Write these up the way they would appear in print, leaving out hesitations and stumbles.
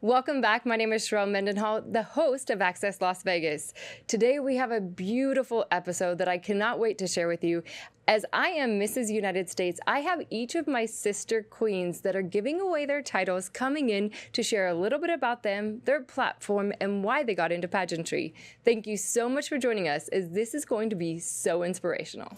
Welcome back. My name is Sharelle Mendenhall, the host of Access Las Vegas. Today we have a beautiful episode that I cannot wait to share with you. As I am Mrs. United States, I have each of my sister queens that are giving away their titles coming in to share a little bit about them, their platform, and why they got into pageantry. Thank you so much for joining us, as this is going to be so inspirational.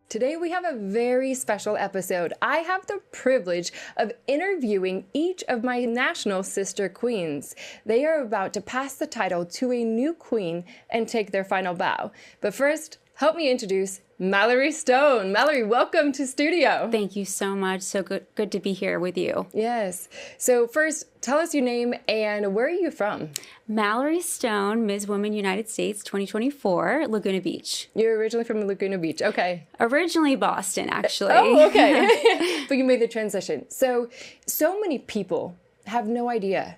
Today we have a very special episode. I have the privilege of interviewing each of my national sister queens. They are about to pass the title to a new queen and take their final bow. But first, help me introduce Mallery Stone. Mallery, welcome to studio. Thank you so much. So good to be here with you. Yes. So first, tell us your name and where are you from? Mallery Stone, Ms. Woman United States 2024, Laguna Beach. You're originally from Laguna Beach. Okay. Originally Boston, actually. Oh, okay. But you made the transition. So many people have no idea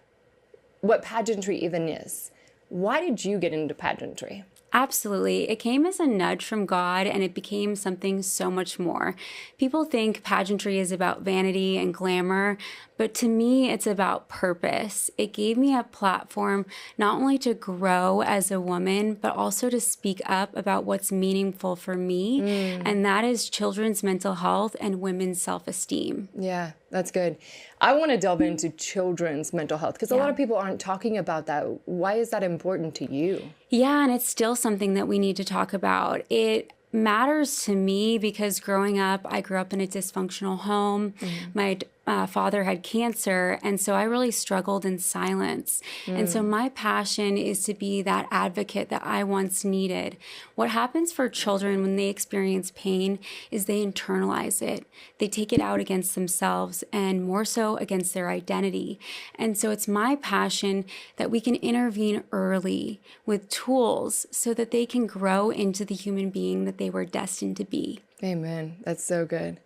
what pageantry even is. Why did you get into pageantry? Absolutely. It came as a nudge from God, and it became something so much more. People think pageantry is about vanity and glamour, but to me, it's about purpose. It gave me a platform not only to grow as a woman, but also to speak up about what's meaningful for me, and that is children's mental health and women's self-esteem. Yeah, that's good. I want to delve into children's mental health because a lot of people aren't talking about that. Why is that important to you? Yeah, and it's still something that we need to talk about. It matters to me because growing up, I grew up in a dysfunctional home. My father had cancer, and so I really struggled in silence. And so my passion is to be that advocate that I once needed. What happens for children when they experience pain is they internalize it. They take it out against themselves and more so against their identity. And so it's my passion that we can intervene early with tools so that they can grow into the human being that they were destined to be. Amen. That's so good.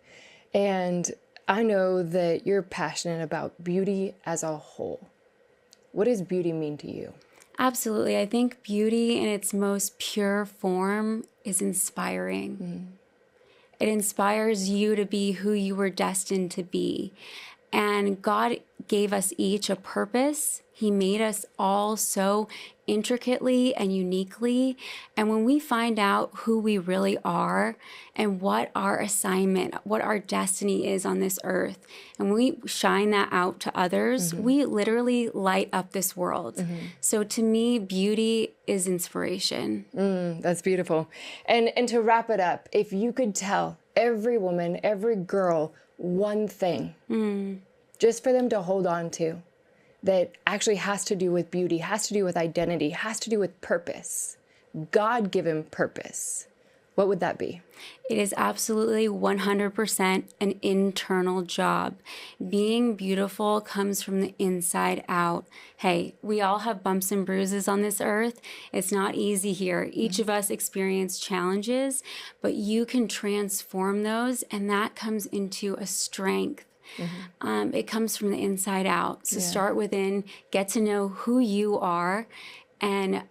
And I know that you're passionate about beauty as a whole. What does beauty mean to you? Absolutely. I think beauty in its most pure form is inspiring. It inspires you to be who you were destined to be. And God gave us each a purpose. He made us all so intricately and uniquely. And when we find out who we really are and what our assignment, what our destiny is on this earth, and we shine that out to others, we literally light up this world. So to me, beauty is inspiration. That's beautiful. And to wrap it up, if you could tell every woman, every girl, one thing, just for them to hold on to, that actually has to do with beauty, has to do with identity, has to do with purpose, God-given purpose, what would that be? It is absolutely 100% an internal job. Being beautiful comes from the inside out. Hey, we all have bumps and bruises on this earth. It's not easy here. Each of us experience challenges, but you can transform those, and that comes into a strength. It comes from the inside out. So start within, get to know who you are, and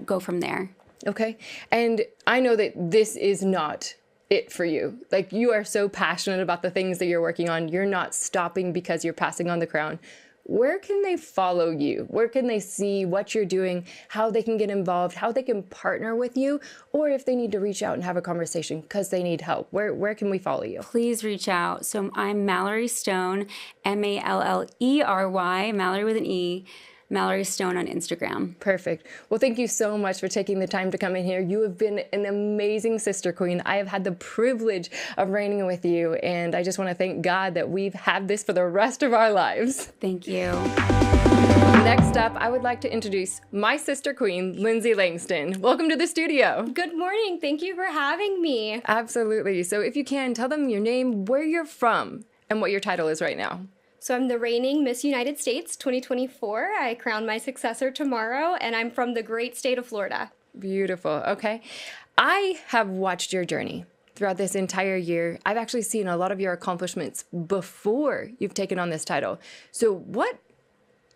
go from there. Okay. And I know that this is not it for you. Like, you are so passionate about the things that you're working on. You're not stopping because you're passing on the crown. Where can they follow you? Where can they see what you're doing, how they can get involved, how they can partner with you, or if they need to reach out and have a conversation because they need help? Where can we follow you? Please reach out. So I'm Mallery Stone, Mallery, Mallery with an E, Mallery Stone on Instagram. Perfect. Well, thank you so much for taking the time to come in here. You have been an amazing sister queen. I have had the privilege of reigning with you, and I just want to thank God that we've had this for the rest of our lives. Thank you. Next up, I would like to introduce my sister queen, Lindsey Langston. Welcome to the studio. Good morning. Thank you for having me. Absolutely. So if you can, tell them your name, where you're from, and what your title is right now. So I'm the reigning Miss United States 2024. I crown my successor tomorrow, and I'm from the great state of Florida. Beautiful. Okay. I have watched your journey throughout this entire year. I've actually seen a lot of your accomplishments before you've taken on this title. So what,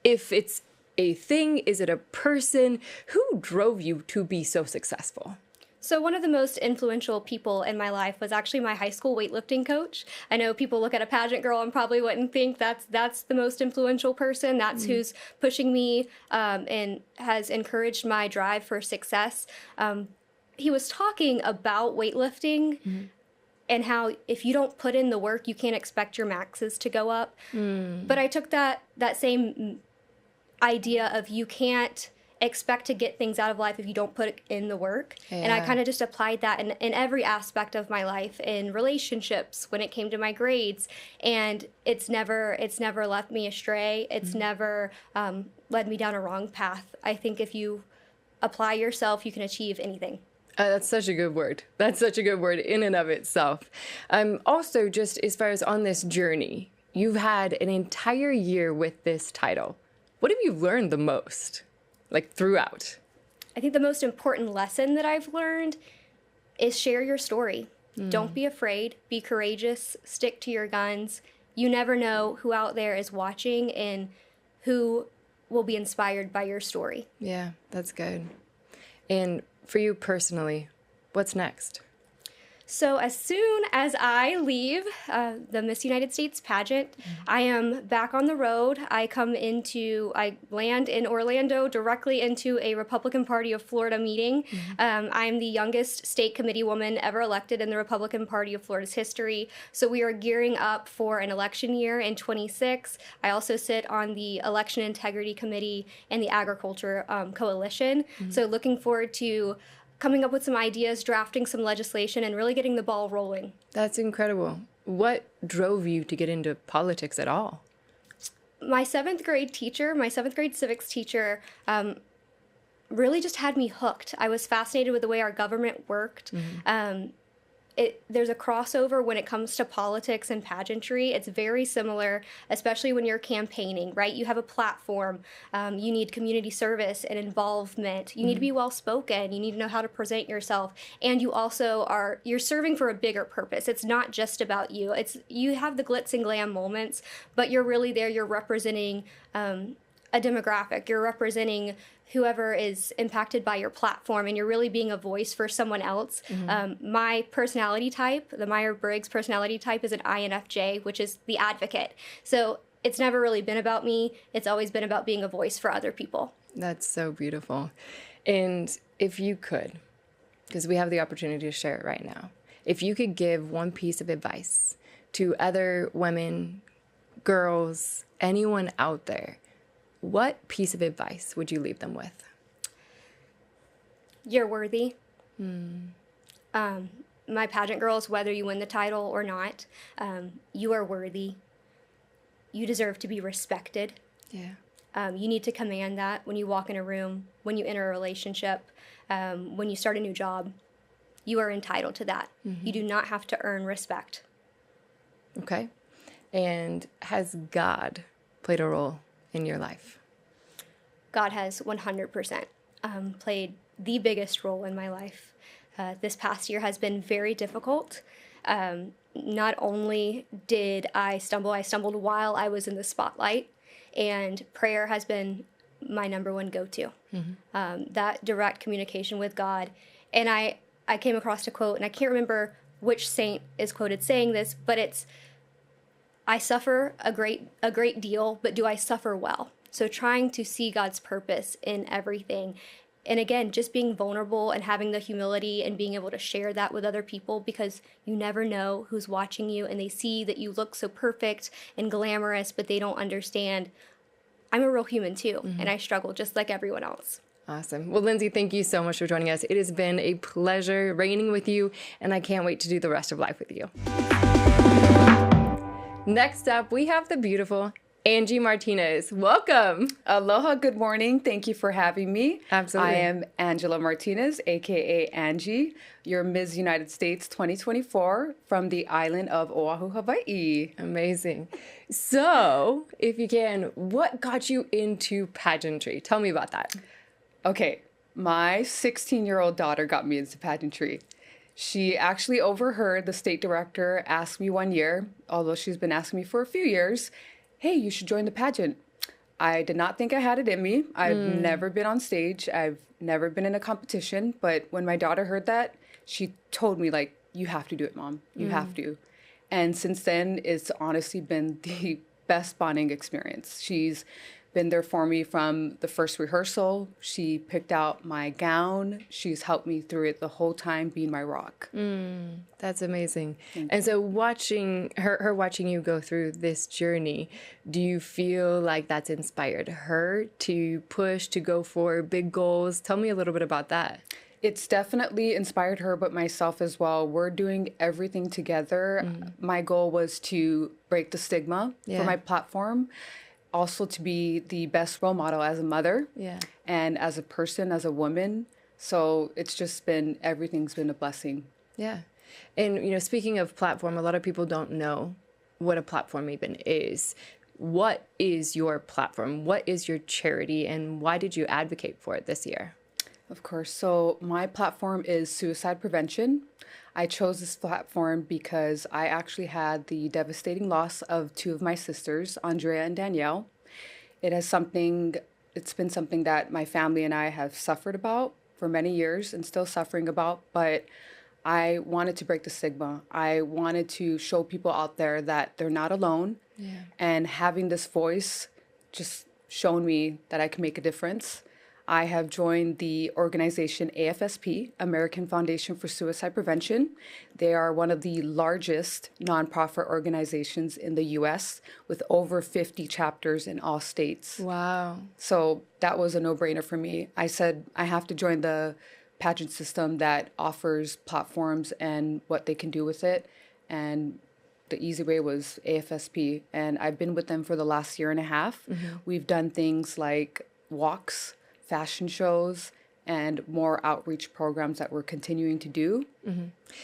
if it's a thing, is it a person? Who drove you to be so successful? So one of the most influential people in my life was actually my high school weightlifting coach. I know people look at a pageant girl and probably wouldn't think that's the most influential person. That's who's pushing me and has encouraged my drive for success. He was talking about weightlifting and how if you don't put in the work, you can't expect your maxes to go up. But I took that same idea of you can't expect to get things out of life if you don't put in the work. Yeah. And I kind of just applied that in every aspect of my life, in relationships, when it came to my grades. And it's never left me astray. It's never led me down a wrong path. I think if you apply yourself, you can achieve anything. That's such a good word. That's such a good word in and of itself. Also, just as far as on this journey, you've had an entire year with this title. What have you learned the most, like throughout? I think the most important lesson that I've learned is share your story. Don't be afraid. Be courageous. Stick to your guns. You never know who out there is watching and who will be inspired by your story. Yeah, that's good. And for you personally, what's next? So as soon as I leave the Miss United States pageant, I am back on the road. I land in Orlando directly into a Republican Party of Florida meeting. I'm the youngest state committee woman ever elected in the Republican Party of Florida's history. So we are gearing up for an election year in 26. I also sit on the Election Integrity Committee and the Agriculture Coalition. So looking forward to coming up with some ideas, drafting some legislation, and really getting the ball rolling. That's incredible. What drove you to get into politics at all? My seventh grade civics teacher, really just had me hooked. I was fascinated with the way our government worked. There's a crossover when it comes to politics and pageantry. It's very similar, especially when you're campaigning, right? You have a platform. You need community service and involvement. You need to be well-spoken. You need to know how to present yourself. And you also you're serving for a bigger purpose. It's not just about you. You have the glitz and glam moments, but you're really there. You're representing a demographic. You're representing whoever is impacted by your platform, and you're really being a voice for someone else. My personality type, the Myers-Briggs personality type, is an INFJ, which is the advocate. So it's never really been about me. It's always been about being a voice for other people. That's so beautiful. And if you could, because we have the opportunity to share it right now, if you could give one piece of advice to other women, girls, anyone out there, what piece of advice would you leave them with? You're worthy. My pageant girls, whether you win the title or not, you are worthy. You deserve to be respected. Yeah. You need to command that when you walk in a room, when you enter a relationship, when you start a new job. You are entitled to that. You do not have to earn respect. Okay. And has God played a role in your life? God has 100% played the biggest role in my life. This past year has been very difficult. Not only did I stumbled while I was in the spotlight, and prayer has been my number one go-to. That direct communication with God. And I came across a quote, and I can't remember which saint is quoted saying this, but it's, I suffer a great deal, but do I suffer well? So trying to see God's purpose in everything. And again, just being vulnerable and having the humility and being able to share that with other people, because you never know who's watching you, and they see that you look so perfect and glamorous, but they don't understand I'm a real human too, and I struggle just like everyone else. Awesome. Well, Lindsey, thank you so much for joining us. It has been a pleasure reigning with you, and I can't wait to do the rest of life with you. Next up, we have the beautiful Angie Martinez. Welcome. Aloha, good morning. Thank you for having me. Absolutely. I am Angela Martinez, aka Angie, your Ms. United States 2024 from the island of Oahu, Hawaii. Amazing. So, if you can, what got you into pageantry? Tell me about that. Okay, my 16-year-old daughter got me into pageantry. She actually overheard the state director ask me one year, although she's been asking me for a few years, hey, you should join the pageant. I did not think I had it in me. I've never been on stage. I've never been in a competition. But when my daughter heard that, she told me, like, you have to do it, Mom. You have to. And since then, it's honestly been the best bonding experience. She's been there for me from the first rehearsal. She picked out my gown. She's helped me through it the whole time, being my rock. That's amazing. And so watching her watching you go through this journey, do you feel like that's inspired her to push, to go for big goals? Tell me a little bit about that. It's definitely inspired her, but myself as well. We're doing everything together. My goal was to break the stigma for my platform. Also to be the best role model as a mother and as a person, as a woman. So it's just been, everything's been a blessing. Yeah. And, you know, speaking of platform, a lot of people don't know what a platform even is. What is your platform? What is your charity? And why did you advocate for it this year? Of course. So my platform is suicide prevention. I chose this platform because I actually had the devastating loss of two of my sisters, Andrea and Danielle. It's been something that my family and I have suffered about for many years and still suffering about, but I wanted to break the stigma. I wanted to show people out there that they're not alone. And having this voice just shown me that I can make a difference. I have joined the organization AFSP, American Foundation for Suicide Prevention. They are one of the largest nonprofit organizations in the U.S. with over 50 chapters in all states. Wow. So that was a no-brainer for me. I said, I have to join the pageant system that offers platforms and what they can do with it. And the easy way was AFSP. And I've been with them for the last year and a half. We've done things like walks, fashion shows, and more outreach programs that we're continuing to do.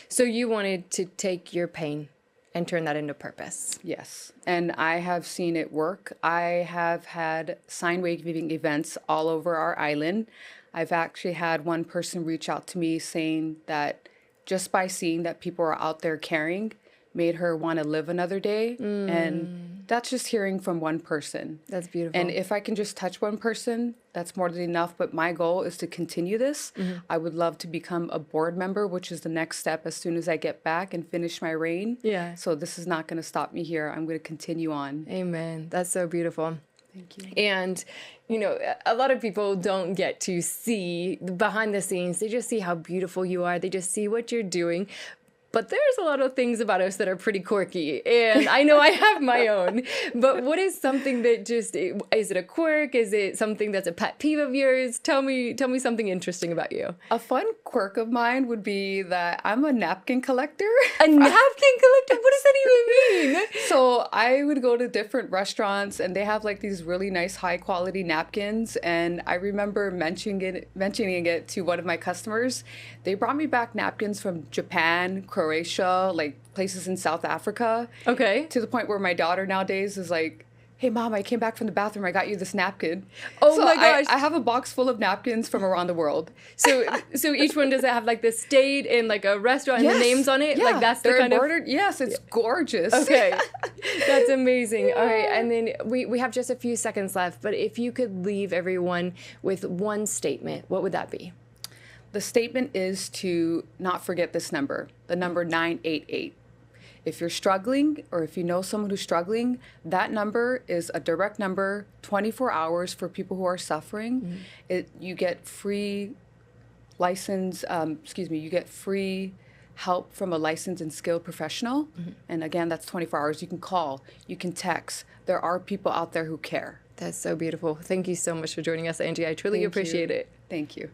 So you wanted to take your pain and turn that into purpose. Yes, and I have seen it work. I have had sign waving events all over our island. I've actually had one person reach out to me saying that just by seeing that people are out there caring made her want to live another day. And that's just hearing from one person. That's beautiful. And if I can just touch one person, that's more than enough. But my goal is to continue this. I would love to become a board member, which is the next step as soon as I get back and finish my reign. Yeah. So this is not going to stop me here. I'm going to continue on. Amen. That's so beautiful. Thank you. And, you know, a lot of people don't get to see behind the scenes. They just see how beautiful you are. They just see what you're doing. But there's a lot of things about us that are pretty quirky, and I know I have my own. But what is something that just, is it a quirk? Is it something that's a pet peeve of yours? Tell me something interesting about you. A fun quirk of mine would be that I'm a napkin collector. A napkin collector? What does that even mean? So I would go to different restaurants and they have like these really nice high quality napkins. And I remember mentioning it to one of my customers. They brought me back napkins from Japan, Croatia, like places in South Africa. Okay. To the point where my daughter nowadays is like, hey, Mom, I came back from the bathroom. I got you this napkin. Oh, my gosh. I have a box full of napkins from around the world. So each one, does it have like the state and like a restaurant and the names on it? Yeah, like that's the they're kind embroidered. Yes, it's gorgeous. Okay. That's amazing. All right. And then we have just a few seconds left, but if you could leave everyone with one statement, what would that be? The statement is to not forget this number, the number 988. If you're struggling or if you know someone who's struggling, that number is a direct number, 24 hours for people who are suffering. You get free you get free help from a licensed and skilled professional. And again, that's 24 hours. You can call, you can text. There are people out there who care. That's so beautiful. Thank you so much for joining us, Angie. I truly appreciate it. Thank you.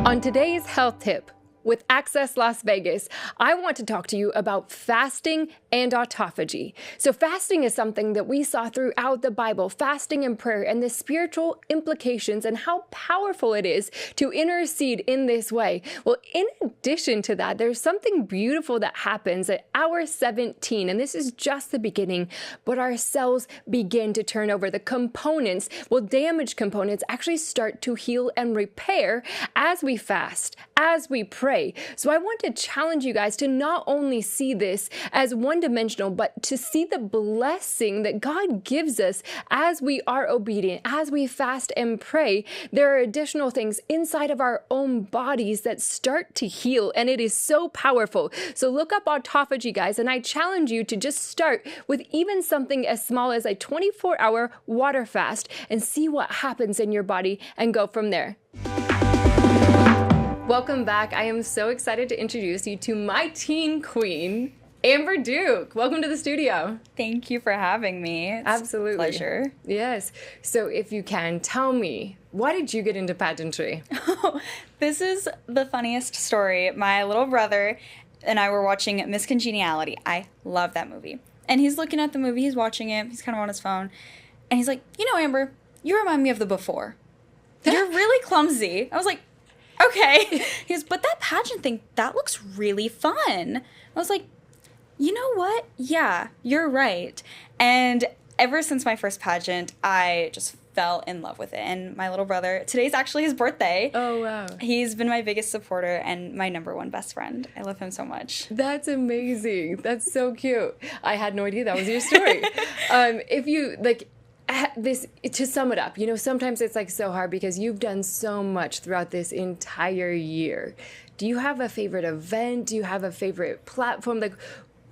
On today's health tip with Access Las Vegas, I want to talk to you about fasting and autophagy. So fasting is something that we saw throughout the Bible, fasting and prayer and the spiritual implications and how powerful it is to intercede in this way. Well, in addition to that, there's something beautiful that happens at hour 17, and this is just the beginning, but our cells begin to turn over. The components, damaged components actually start to heal and repair as we fast, as we pray, pray. So I want to challenge you guys to not only see this as one-dimensional, but to see the blessing that God gives us as we are obedient, as we fast and pray. There are additional things inside of our own bodies that start to heal, and it is so powerful. So look up autophagy, guys, and I challenge you to just start with even something as small as a 24-hour water fast and see what happens in your body and go from there. Welcome back. I am so excited to introduce you to my teen queen, Amber Duke. Welcome to the studio. Thank you for having me. It's Absolutely. a pleasure. Yes. So if you can, tell me, why did you get into pageantry? This is the funniest story. My little brother and I were watching Miss Congeniality. I love that movie. And he's looking at the movie, he's watching it, he's kind of on his phone, and he's like, you know, Amber, you remind me of the Before. You're really clumsy. I was like, okay. He goes, but that pageant thing, that looks really fun. I was like, you know what? Yeah, you're right. And ever since my first pageant, I just fell in love with it. And my little brother, today's actually his birthday. Oh, wow. He's been my biggest supporter and my #1 best friend. I love him so much. That's amazing. That's so cute. I had no idea that was your story. If you, like, this, to sum it up, you know, sometimes it's like so hard because you've done so much throughout this entire year. Do you have a favorite event? Do you have a favorite platform? Like,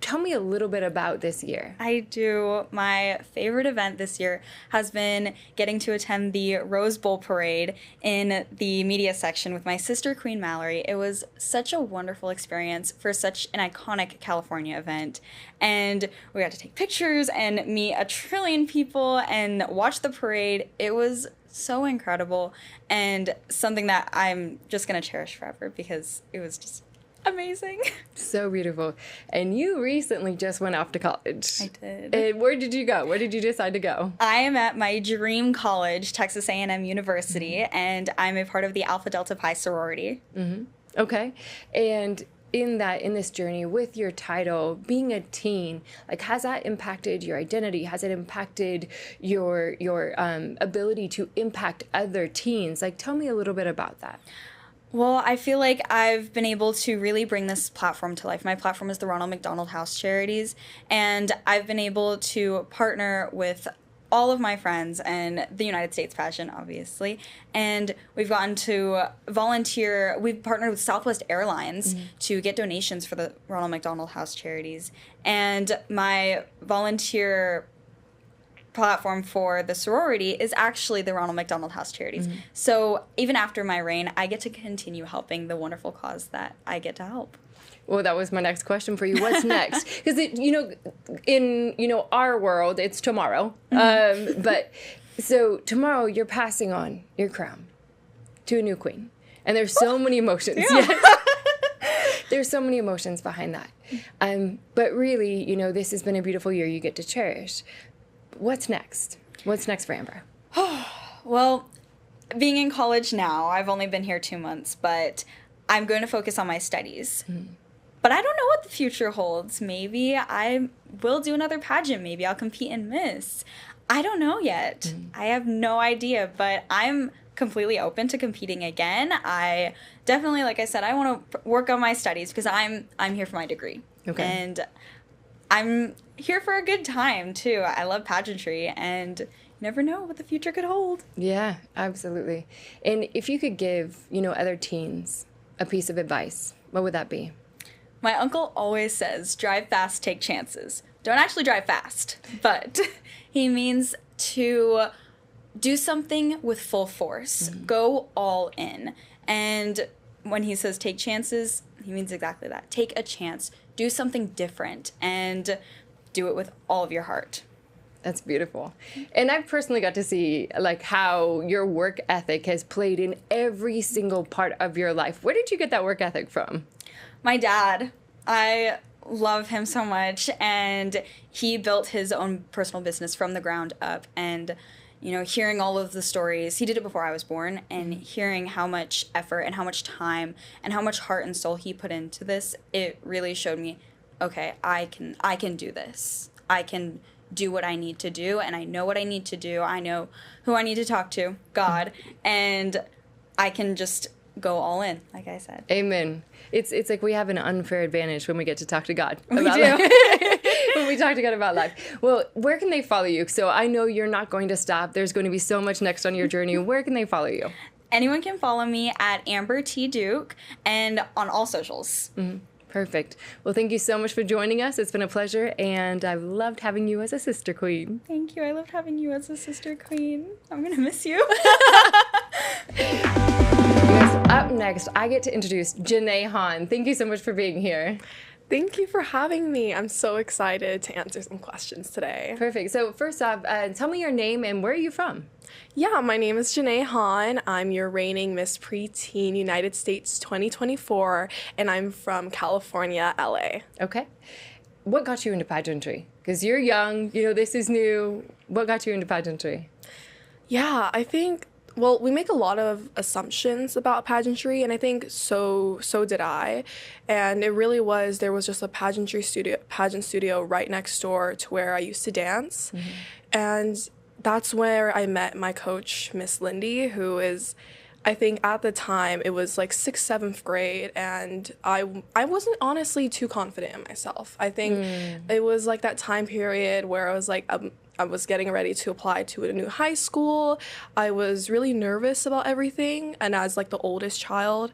tell me a little bit about this year. I do. My favorite event this year has been getting to attend the Rose Bowl parade in the media section with my sister, Queen Mallery. It was such a wonderful experience for such an iconic California event. And we got to take pictures and meet a trillion people and watch the parade. It was so incredible and something that I'm just going to cherish forever because it was just amazing. So beautiful. And you recently just went off to college. I did. And where did you go? Where did you decide to go? I am at my dream college, Texas A&M University, and I'm a part of the Alpha Delta Pi sorority. Mm-hmm. Okay. And in this journey with your title, being a teen, like, has that impacted your identity? Has it impacted your ability to impact other teens? Like, tell me a little bit about that. Well, I feel like I've been able to really bring this platform to life. My platform is the Ronald McDonald House Charities, and I've been able to partner with all of my friends and the United States pageant, obviously, and we've gotten to volunteer. We've partnered with Southwest Airlines to get donations for the Ronald McDonald House Charities, and my volunteer platform for the sorority is actually the Ronald McDonald House Charities. So even after my reign, I get to continue helping the wonderful cause that I get to help. Well, that was my next question for you. What's next? Because, in our world, it's tomorrow. But so tomorrow you're passing on your crown to a new queen. And there's so many emotions. Yeah. There's so many emotions behind that. But really, this has been a beautiful year you get to cherish. What's next? What's next for Amber? Well, being in college now, I've only been here 2 months, but I'm going to focus on my studies. But I don't know what the future holds. Maybe I will do another pageant. Maybe I'll compete in Miss. I don't know yet. I have no idea, but I'm completely open to competing again. I definitely, like I said, I want to work on my studies because I'm here for my degree. Okay. And I'm here for a good time, too. I love pageantry, and you never know what the future could hold. Yeah, absolutely. And if you could give, other teens a piece of advice, what would that be? My uncle always says, drive fast, take chances. Don't actually drive fast, but he means to do something with full force. Go all in. And when he says take chances, he means exactly that. Take a chance. Do something different and do it with all of your heart. That's beautiful. And I've personally got to see how your work ethic has played in every single part of your life. Where did you get that work ethic from? My dad. I love him so much, and he built his own personal business from the ground up. And hearing all of the stories, he did it before I was born, and hearing how much effort and how much time and how much heart and soul he put into this, it really showed me, okay, I can do this. I can do what I need to do, and I know what I need to do. I know who I need to talk to, God, and I can just go all in, like I said. Amen. It's like we have an unfair advantage when we get to talk to God We about do. life. When we talk to God about life. Well, where can they follow you? So I know you're not going to stop. There's going to be so much next on your journey. Where can they follow you? Anyone can follow me at Amber T. Duke and on all socials. Perfect. Well, thank you so much for joining us. It's been a pleasure, and I've loved having you as a sister queen. Thank you. I loved having you as a sister queen. I'm going to miss you. Yes, up next, I get to introduce Jenay Han. Thank you so much for being here. Thank you for having me. I'm so excited to answer some questions today. Perfect. So first off, tell me your name and where are you from? Yeah, my name is Jenay Han. I'm your reigning Miss Preteen United States 2024, and I'm from California, LA. Okay. What got you into pageantry? Because you're young, this is new. What got you into pageantry? Yeah, I think, well, we make a lot of assumptions about pageantry, and I think so did I. And it really was, there was just a pageant studio right next door to where I used to dance. And that's where I met my coach, Miss Lindsey, who is, I think at the time, it was like 6th, 7th grade, and I wasn't honestly too confident in myself. I think it was like that time period where I was like, I was getting ready to apply to a new high school. I was really nervous about everything, and as like the oldest child,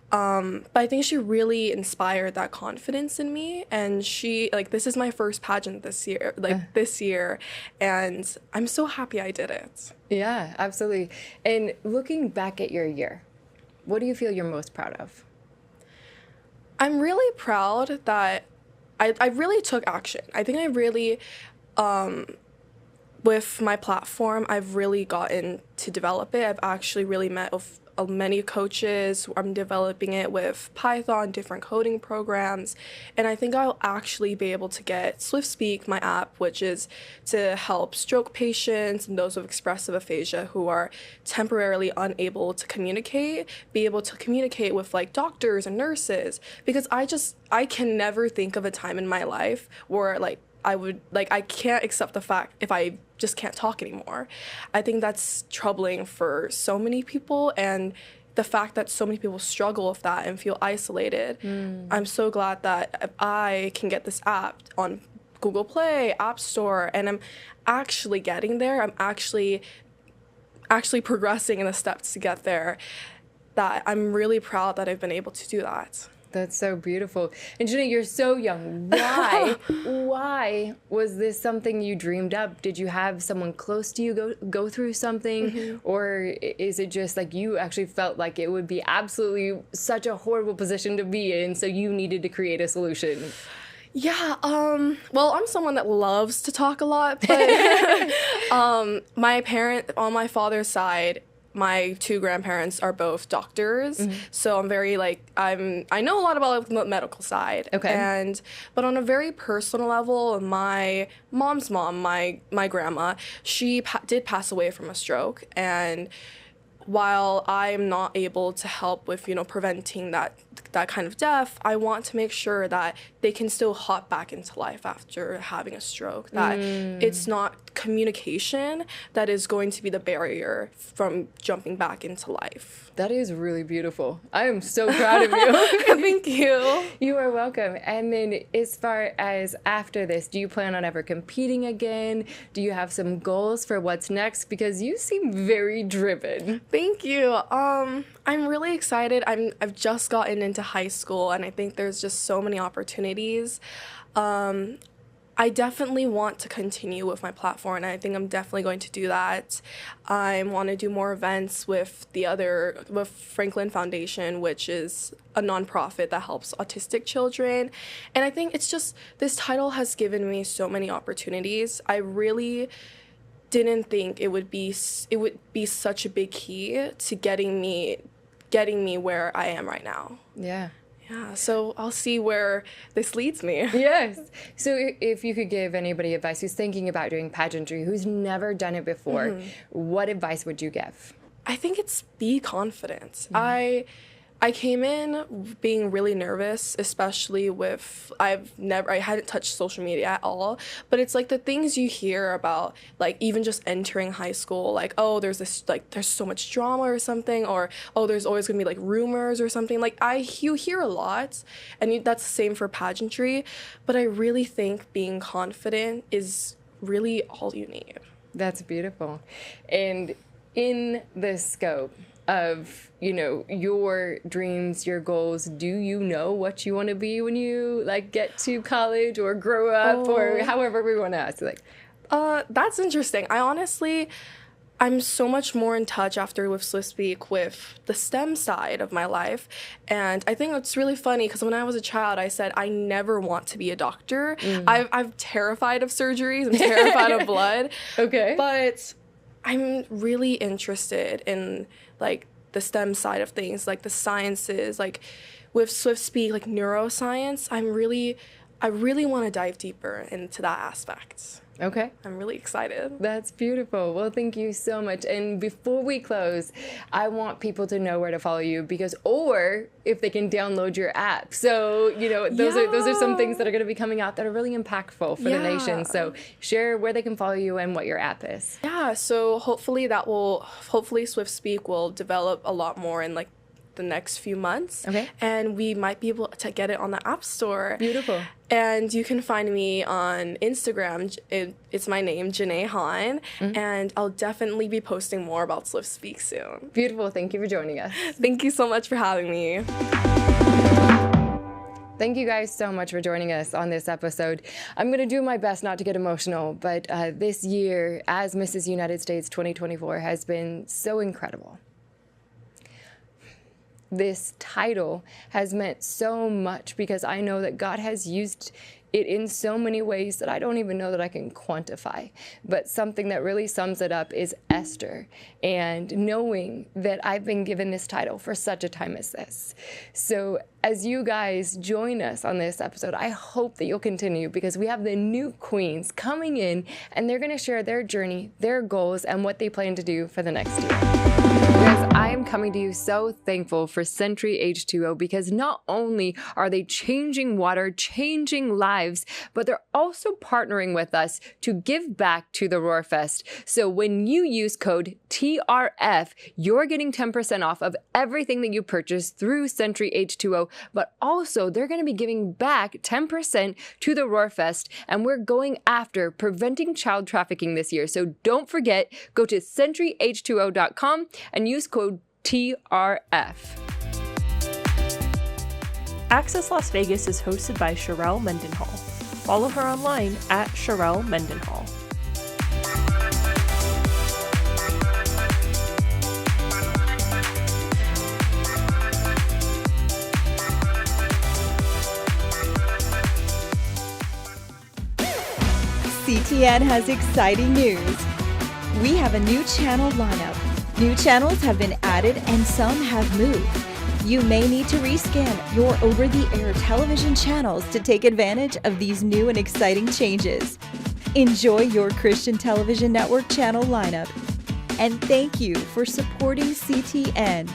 but I think she really inspired that confidence in me, and she, like, this is my first pageant this year, and I'm so happy I did it. Yeah, absolutely. And looking back at your year, what do you feel you're most proud of? I'm really proud that I really took action. I think I really, with my platform, I've really gotten to develop it. I've actually really met with many coaches. I'm developing it with Python, different coding programs, and I think I'll actually be able to get SwiftSpeak, my app, which is to help stroke patients and those with expressive aphasia who are temporarily unable to communicate, be able to communicate with like doctors and nurses, because I can never think of a time in my life where I can't accept the fact if I just can't talk anymore. I think that's troubling for so many people, and the fact that so many people struggle with that and feel isolated. I'm so glad that I can get this app on Google Play, App Store, and I'm actually getting there. I'm actually progressing in the steps to get there. That I'm really proud that I've been able to do that. That's so beautiful. And Jenay, you're so young. Why was this something you dreamed up? Did you have someone close to you go through something? Or is it just like you actually felt like it would be absolutely such a horrible position to be in, so you needed to create a solution? Yeah, well, I'm someone that loves to talk a lot, but my parent, on my father's side, my two grandparents are both doctors, so I'm very I know a lot about the medical side. Okay. But on a very personal level, my mom's mom, my grandma, she did pass away from a stroke, and while I'm not able to help with, preventing that kind of death, I want to make sure that they can still hop back into life after having a stroke, that it's not communication that is going to be the barrier from jumping back into life. That is really beautiful. I am so proud of you. Thank you. You are welcome. And then as far as after this, do you plan on ever competing again? Do you have some goals for what's next? Because you seem very driven. Thank you. I'm really excited. I've just gotten into high school, and I think there's just so many opportunities. I definitely want to continue with my platform, and I think I'm definitely going to do that. I want to do more events with Franklin Foundation, which is a nonprofit that helps autistic children. And I think it's just, this title has given me so many opportunities. I really didn't think it would be such a big key to getting me where I am right now. Yeah. Yeah, so I'll see where this leads me. Yes. So if you could give anybody advice who's thinking about doing pageantry, who's never done it what advice would you give? I think it's be confident. I I came in being really nervous, especially with I hadn't touched social media at all, but it's like the things you hear about, like even just entering high school, like, oh, there's so much drama or something, or oh, there's always gonna be like rumors or something. Like you hear a lot, and that's the same for pageantry, but I really think being confident is really all you need. That's beautiful. And in the scope of, your dreams, your goals, do you know what you want to be when you get to college or grow up or however we want to ask? That's interesting. I'm so much more in touch after with Swift Speak with the STEM side of my life. And I think it's really funny because when I was a child, I said, I never want to be a doctor. I'm terrified of surgeries. I'm terrified of blood. Okay. But I'm really interested in the STEM side of things, like the sciences, like with Swift Speak, like neuroscience. I really want to dive deeper into that aspect. Okay. I'm really excited. That's beautiful. Well, thank you so much. And before we close, I want people to know where to follow you or if they can download your app. So, those are some things that are going to be coming out that are really impactful for the nation. So share where they can follow you and what your app is. Yeah. So hopefully Swift Speak will develop a lot more in the next few months. Okay. And we might be able to get it on the App Store. Beautiful. And you can find me on Instagram. It's my name, Jenay Han. And I'll definitely be posting more about Swift Speak soon. Beautiful. Thank you for joining us. Thank you so much for having me. Thank you guys so much for joining us on this episode. I'm going to do my best not to get emotional, but this year as Mrs. United States 2024 has been so incredible. This title has meant so much because I know that God has used it in so many ways that I don't even know that I can quantify. But something that really sums it up is Esther, and knowing that I've been given this title for such a time as this. So as you guys join us on this episode, I hope that you'll continue because we have the new queens coming in and they're going to share their journey, their goals, and what they plan to do for the next year. Guys, I am coming to you so thankful for Century H2O because not only are they changing water, changing lives, but they're also partnering with us to give back to the Roarfest. So when you use code TRF, you're getting 10% off of everything that you purchase through Century H2O, but also they're going to be giving back 10% to the Roarfest, and we're going after preventing child trafficking this year. So don't forget, go to centuryh2o.com and use code TRF. Access Las Vegas is hosted by Sharelle Mendenhall. Follow her online at Sharelle Mendenhall. CTN has exciting news. We have a new channel lineup. New channels have been added and some have moved. You may need to rescan your over-the-air television channels to take advantage of these new and exciting changes. Enjoy your Christian Television Network channel lineup. And thank you for supporting CTN.